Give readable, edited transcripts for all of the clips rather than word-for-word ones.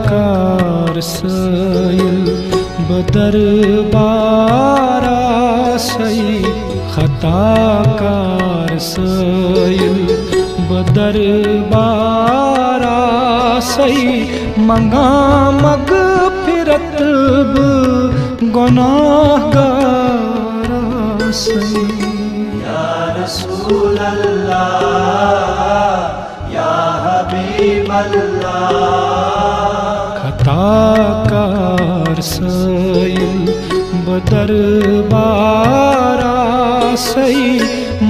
کار cell بدربارا سی خطا کار cell بدربارا سی منگا مغفرت گناہگارا سی یا رسول اللہ یا حبیب اللہ خطا کار سیل بدربارا سی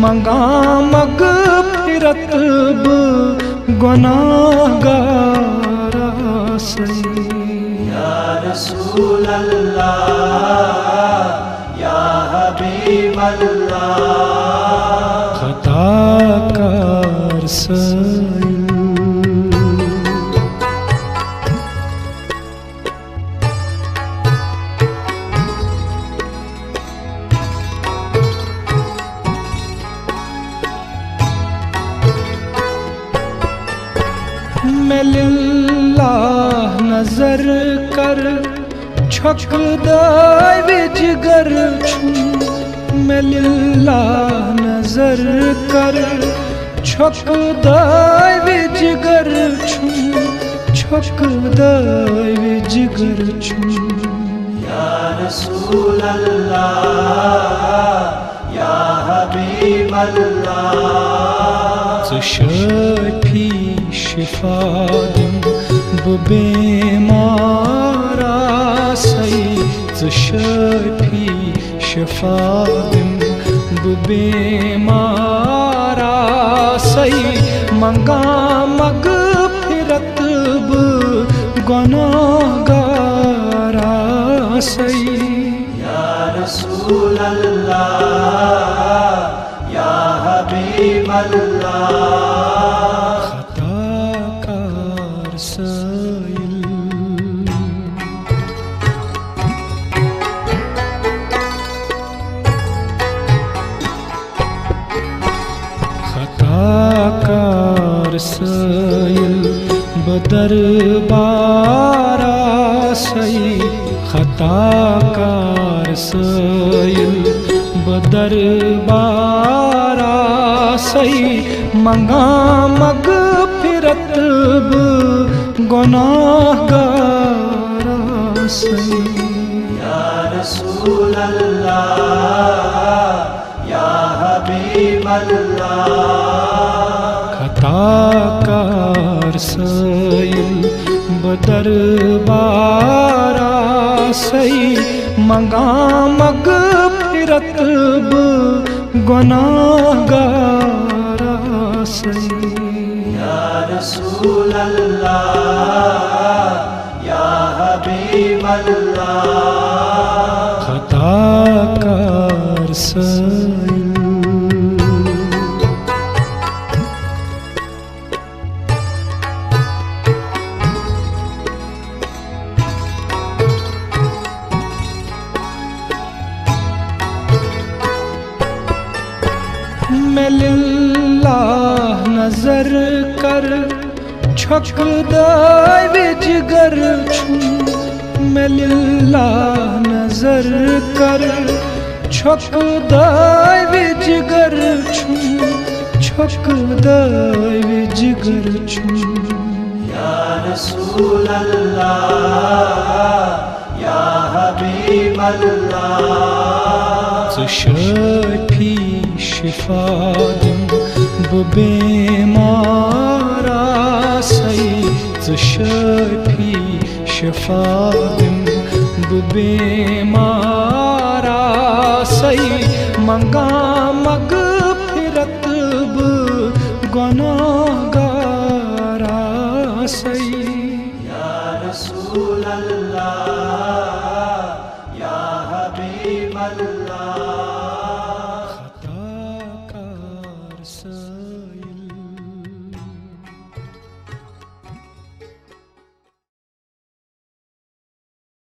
منگا مغفرت گناہگارا سی یا رسول اللہ یا حبیب اللہ خطا کار سیل میں للہ نظر کر چھک دائے جگر چھوں میں للہ نظر کر چھک دائے جگر چھوں چھک دائے جگر چھوں یا رسول اللہ یا حبیب اللہ شفی شفا دم بیمارا سی شفی شفا دم بیمارا سی منگا مغفرت گناہگارا سی یا رسول اللہ یا حبیب اللہ خطا کار سیل خطا کار سیل بدربارا سی خطا کار سیل بدربارا سی منگا مغفرت گناہگارا سی یا رسول اللہ یا حبیب اللہ خطا کار سیل بدربارا سی منگا مغفرت گناہگارا سی یا رسول اللہ یا حبیب اللہ خطا کار سیل میں للہ نظر کر چھک دائے جگر چھوں میں للہ نظر کر چھک دائے جگر چھوں چھک دائے جگر چھوں یا رسول اللہ یا حبیب اللہ شفی شفا دم بیمارا سی شفی شفا دم بیمارا سی منگا مغفرت گناہگارا سی